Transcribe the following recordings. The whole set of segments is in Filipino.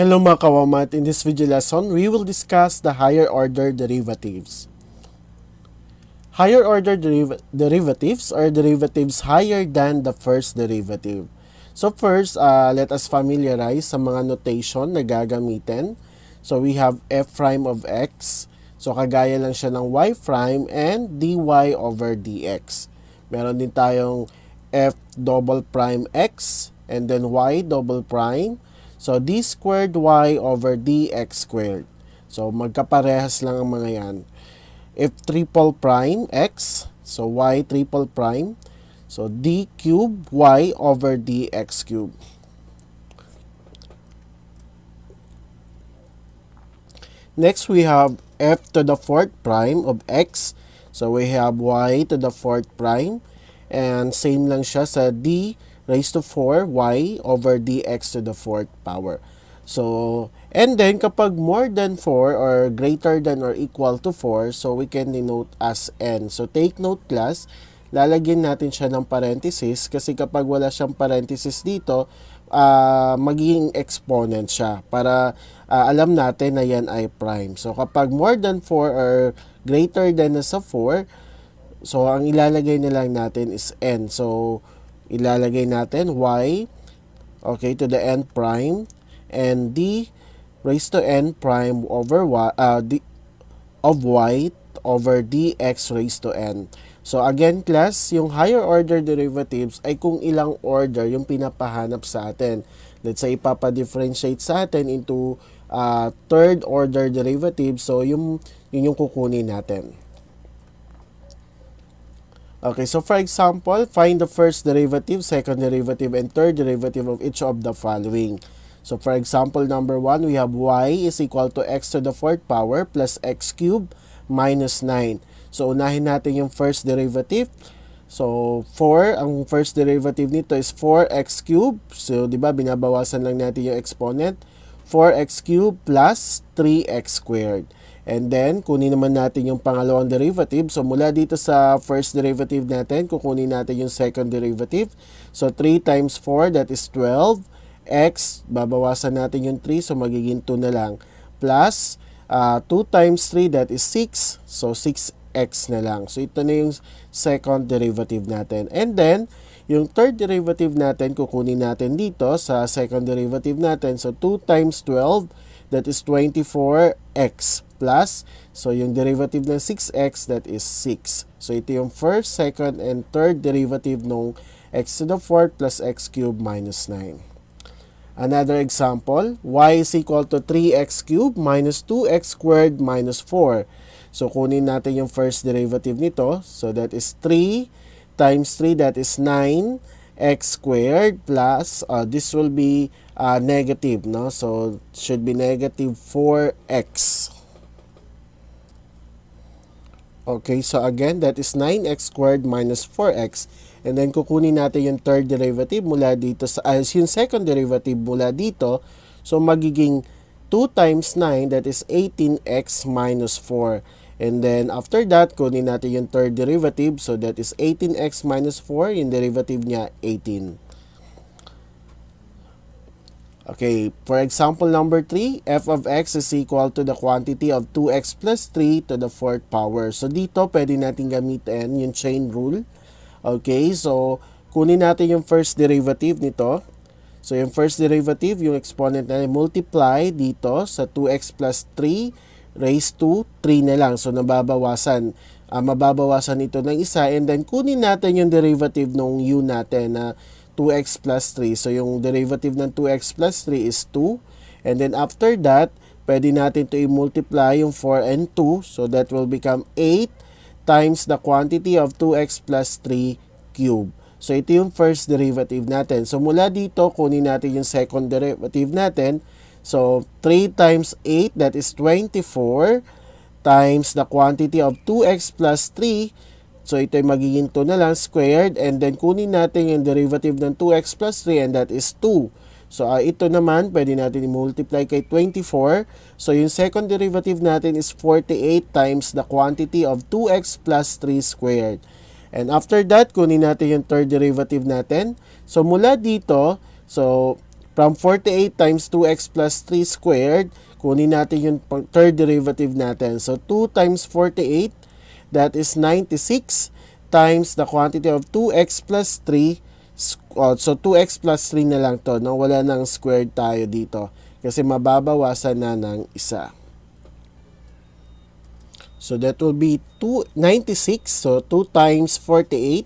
Hello mga kawamat, in this video lesson, we will discuss the higher order derivatives. Higher order derivatives are derivatives higher than the first derivative. So first, let us familiarize sa mga notation na gagamitin. So we have f prime of x. So kagaya lang siya ng y prime and dy over dx. Meron din tayong f double prime x and then y double prime. So, d squared y over dx squared. So, magkaparehas lang ang mga yan. F triple prime x, so y triple prime. So, d cube y over dx cube. Next, we have f to the fourth prime of x. So, we have y to the fourth prime. And same lang siya sa d raised to 4 y over dx to the fourth power. So, and then kapag more than 4 or greater than or equal to 4, so we can denote as n. So, take note class, lalagyan natin siya ng parenthesis kasi kapag wala siyang parenthesis dito, magiging exponent siya para alam natin na yan ay prime. So, kapag more than 4 or greater than na sa 4, so, ang ilalagay na lang natin is n. So, ilalagay natin y, okay, to the n prime, and d raised to n prime over y, of y over dx raised to n. So again class, yung higher order derivatives ay kung ilang order yung pinapahanap sa atin. Let's say ipapa-differentiate sa atin into third order derivative, so yun yung kukunin natin. Okay, so for example, find the first derivative, second derivative, and third derivative of each of the following. So for example, number 1, we have y is equal to x to the fourth power plus x cubed minus 9. So unahin natin yung first derivative. So 4, ang first derivative nito is 4x cubed. So di ba binabawasan lang natin yung exponent. 4x cubed plus 3x squared. And then, kunin naman natin yung pangalawang derivative. So, mula dito sa first derivative natin, kukunin natin yung second derivative. So, 3 times 4, that is 12. X, babawasan natin yung 3, so magiging 2 na lang. Plus, 2 times 3, that is 6. So, 6x na lang. So, ito na yung second derivative natin. And then, yung third derivative natin, kukunin natin dito sa second derivative natin. So, 2 times 12, that is 24x plus, so yung derivative ng 6x, that is 6. So ito yung first, second, and third derivative ng x to the fourth plus x cubed minus 9. Another example, y is equal to 3x cubed minus 2x squared minus 4. So kunin natin yung first derivative nito. So that is 3 times 3, that is 9x squared plus, this will be negative, no? So should be negative 4x. Okay, so again, that is 9x squared minus 4x. And then, kukunin natin yung third derivative mula dito, yung second derivative mula dito. So, magiging 2 times 9, that is 18x minus 4. And then, after that, kunin natin yung third derivative. So, that is 18x minus 4. Yung derivative niya, 18. Okay, for example number 3, f of x is equal to the quantity of 2x plus 3 to the fourth power. So, dito, pwede natin gamitin yung chain rule. Okay, so, kunin natin yung first derivative nito. So, yung first derivative, yung exponent na multiply dito sa 2x plus 3 raised to 3 na lang. So, nababawasan. Mababawasan ito ng isa. And then, kunin natin yung derivative ng u natin na 2x plus 3. So, yung derivative ng 2x plus 3 is 2. And then, after that, pwede natin to i-multiply yung 4 and 2. So, that will become 8 times the quantity of 2x plus 3 cube. So, ito yung first derivative natin. So, mula dito, kunin natin yung second derivative natin. So, 3 times 8, that is 24, times the quantity of 2x plus 3. So, ito ay magiging 2 na lang squared. And then, kunin natin yung derivative ng 2x plus 3 and that is 2. So, ito naman, pwede natin i-multiply kay 24. So, yung second derivative natin is 48 times the quantity of 2x plus 3 squared. And after that, kunin natin yung third derivative natin. So, mula dito, so, From 48 times 2x plus 3 squared, kunin natin yung third derivative natin. So 2 times 48, that is 96 times the quantity of 2x plus 3. So 2x plus 3 na lang to, no? Wala nang squared tayo dito kasi mababawasan na ng isa. So that will be 96. So 2 times 48,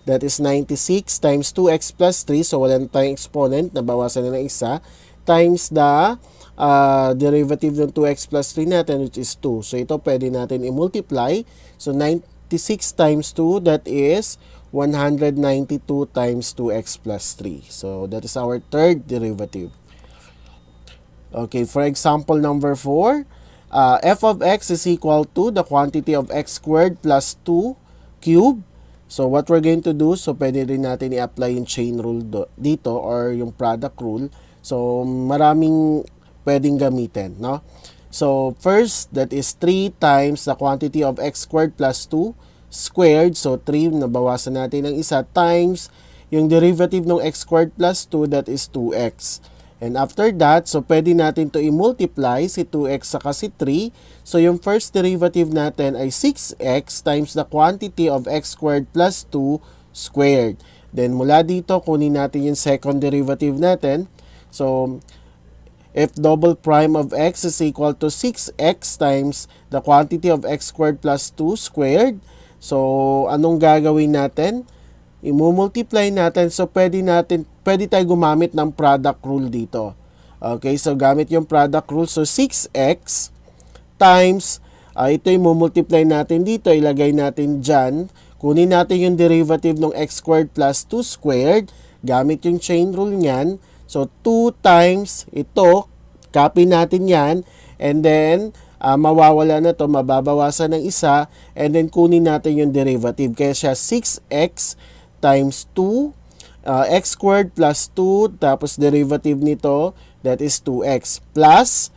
that is 96 times 2x plus 3. So wala na tayong exponent, nabawasan na ng isa, times the derivative ng 2x plus 3 natin, which is 2. So ito pwede natin i-multiply. So 96 times 2, that is 192 times 2x plus 3. So that is our third derivative. Okay, for example number 4, f of x is equal to the quantity of x squared plus 2 cubed. So what we're going to do, so pwede rin natin i-apply yung chain rule dito or yung product rule. So maraming pwedeng gamitin, no? So first, that is 3 times the quantity of x squared plus 2 squared. So 3, nabawasan natin ng isa, times yung derivative ng x squared plus 2, that is 2x. And after that, so pwede natin to i-multiply si 2x saka si 3. So yung first derivative natin ay 6x times the quantity of x squared plus 2 squared. Then mula dito, kunin natin yung second derivative natin. So f double prime of x is equal to 6x times the quantity of x squared plus 2 squared. So anong gagawin natin? I-multiply natin. So pwede tayo gumamit ng product rule dito. Okay, so gamit yung product rule. So 6x times, ito yung multiply natin dito, ilagay natin dyan. Kunin natin yung derivative ng x squared plus 2 squared, gamit yung chain rule niyan. So 2 times ito, copy natin yan, and then mawawala na to, mababawasan ng isa, and then kunin natin yung derivative. Kaya siya 6x times 2, x squared plus 2, tapos derivative nito, that is 2x, plus,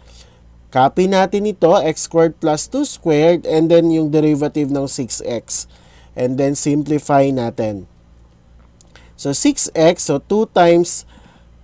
copy natin ito, x squared plus 2 squared, and then yung derivative ng 6x. And then simplify natin. So 6x, so 2 times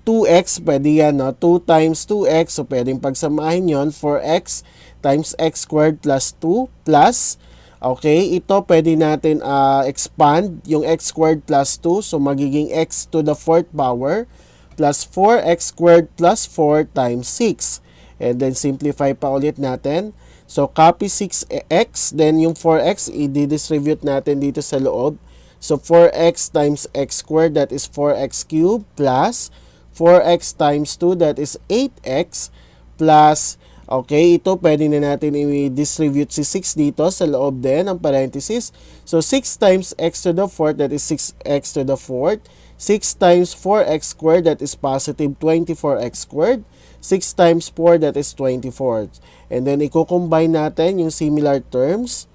2x, pwede yan, no? 2 times 2x, so pwedeng pagsamahin yon, 4x times x squared plus 2, plus, okay, ito pwede natin expand yung x squared plus 2, so magiging x to the 4th power, plus 4x squared plus 4 times 6. And then simplify pa ulit natin. So copy 6x, then yung 4x, i-distribute natin dito sa loob. So 4x times x squared, that is 4x cubed, plus 4x times 2, that is 8x, plus, okay, ito pwede na natin i-distribute si 6 dito sa loob din ng parenthesis. So 6 times x to the 4th, that is 6x to the 4th. 6 times 4x squared, that is positive 24x squared. 6 times 4, that is 24. And then i-combine natin yung similar terms.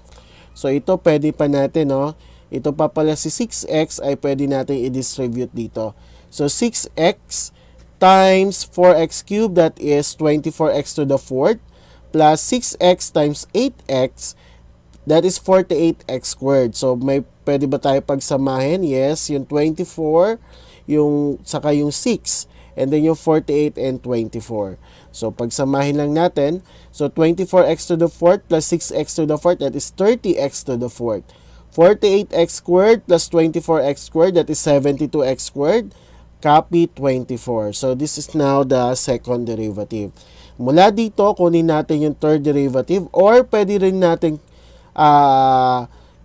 So ito pwede pa natin, no? Ito pa pala si 6x ay pwede natin i-distribute dito. So 6x times 4x cubed, that is 24x to the 4th, plus 6x times 8x, that is 48x squared. So may pwede ba tayo pagsamahin? Yes, yung 24, yung saka yung 6, and then yung 48 and 24. So pagsamahin lang natin. So 24x to the 4th plus 6x to the 4th, that is 30x to the 4th. 48x squared plus 24x squared, that is 72x squared. Copy 24. So this is now the second derivative. Mula dito, kunin natin yung third derivative, or pwede rin natin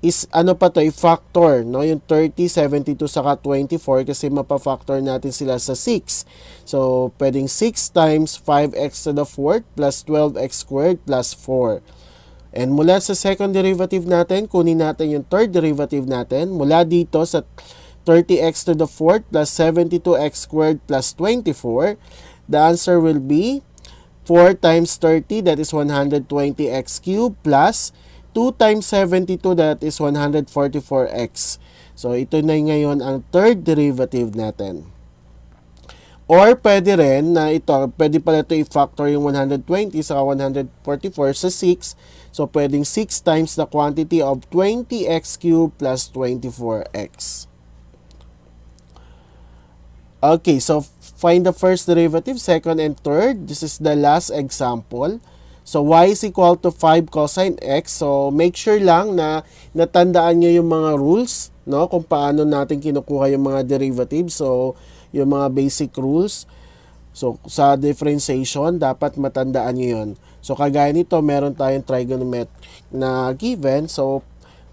i-factor, no? Yung 30, 72 saka 24, kasi mapa-factor natin sila sa 6. So pwedeng 6 times 5x to the 4th plus 12x squared plus 4. And mula sa second derivative natin, kunin natin yung third derivative natin. Mula dito sa 30x to the 4th plus 72x squared plus 24, the answer will be 4 times 30, that is 120x cubed, plus 2 times 72, that is 144x. So ito na ngayon ang third derivative natin. Or pwede rin na ito, pwede pala ito i-factor yung 120 sa 144 sa 6. So pwedeng 6 times the quantity of 20x cubed plus 24x. Okay, so find the first derivative, second, and third. This is the last example. So y is equal to 5 cosine x. So make sure lang na natandaan nyo yung mga rules, no? Kung paano natin kinukuha yung mga derivatives. So yung mga basic rules. So sa differentiation, dapat matandaan nyo yun. So kagaya nito, meron tayong trigonometric na given. So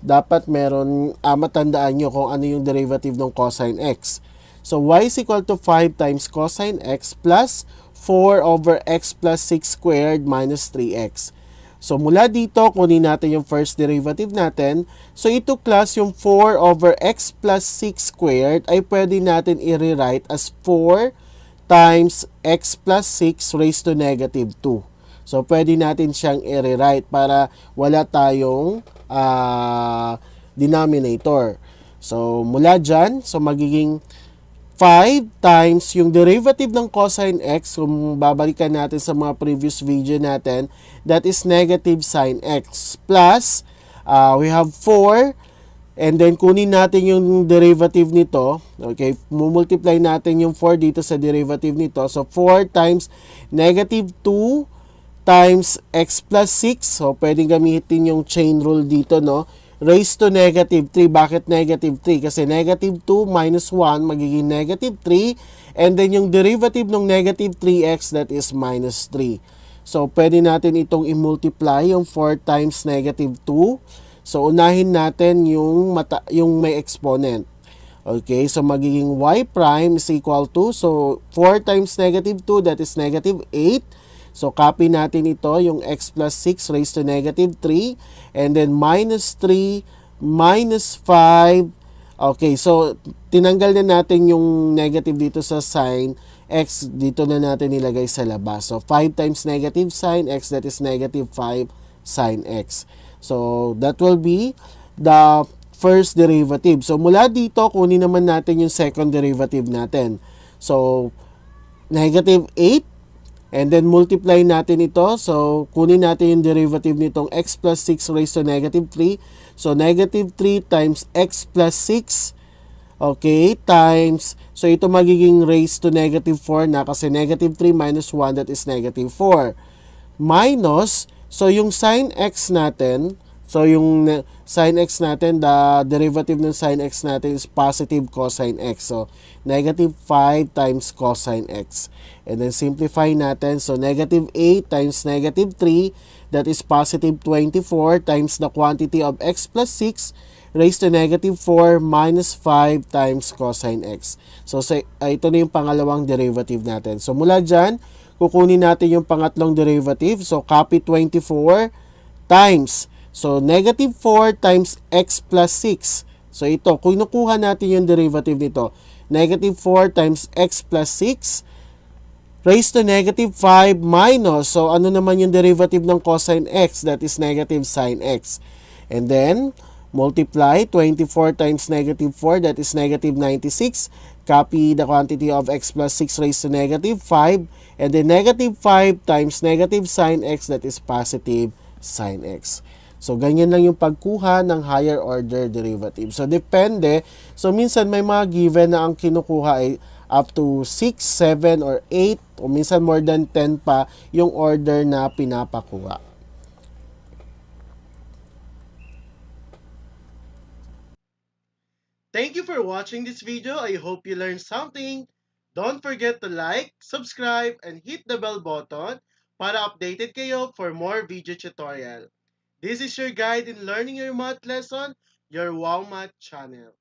dapat meron matandaan nyo kung ano yung derivative ng cosine x. So y is equal to 5 times cosine x plus 4 over x plus 6 squared minus 3x. So mula dito, kunin natin yung first derivative natin. So ito class yung 4 over x plus 6 squared ay pwede natin i-rewrite as 4 times x plus 6 raised to negative 2. So, pwede natin siyang i-rewrite para wala tayong denominator. So, mula dyan, so magiging 5 times yung derivative ng cosine x, kung babalikan natin sa mga previous video natin, that is negative sine x, plus we have 4, and then kunin natin yung derivative nito. Okay, multiply natin yung 4 dito sa derivative nito. So 4 times negative 2 times x plus 6. So pwedeng gamitin yung chain rule dito, no? Raised to negative 3. Bakit negative 3? Kasi negative 2 minus 1 magiging negative 3. And then yung derivative ng negative 3x, that is minus 3. So pwede natin itong i-multiply yung 4 times negative 2. So unahin natin yung may exponent. Okay, so magiging y prime is equal to, so 4 times negative 2, that is negative 8. So copy natin ito, yung x plus 6 raised to negative 3. And then minus 3 minus 5. Okay, so tinanggal na natin yung negative dito sa sign. X dito na natin nilagay sa labas. So 5 times negative sine x, that is negative 5 sine x. So that will be the first derivative. So mula dito, kunin naman natin yung second derivative natin. So negative 8, and then multiply natin ito. So kunin natin yung derivative nitong x plus 6 raised to negative 3. So negative 3 times x plus 6, okay, times, so ito magiging raised to negative 4 na kasi negative 3 minus 1, that is negative 4. Minus, so yung sin x natin, so yung sin x natin, the derivative ng sin x natin is positive cosine x. So, negative 5 times cosine x. And then simplify natin. So, negative 8 times negative 3, that is positive 24 times the quantity of x plus 6 raised to negative 4 minus 5 times cosine x. So, ito na yung pangalawang derivative natin. So, mula dyan, kukunin natin yung pangatlong derivative. So, copy 24 times. So, negative 4 times x plus 6. So, ito, kinukuha natin yung derivative nito. Negative 4 times x plus 6 raised to negative 5 minus. So, ano naman yung derivative ng cosine x? That is negative sine x. And then, multiply 24 times negative 4, that is negative 96. Copy the quantity of x plus 6 raised to negative 5. And then negative 5 times negative sine x, that is positive sine x. So, ganyan lang yung pagkuha ng higher order derivative. So, depende. So, minsan may mga given na ang kinukuha ay up to 6, 7, or 8, o minsan more than 10 pa yung order na pinapakuha. Thank you for watching this video. I hope you learned something. Don't forget to like, subscribe, and hit the bell button para updated kayo for more video tutorial. This is your guide in learning your math lesson, your Wow Math channel.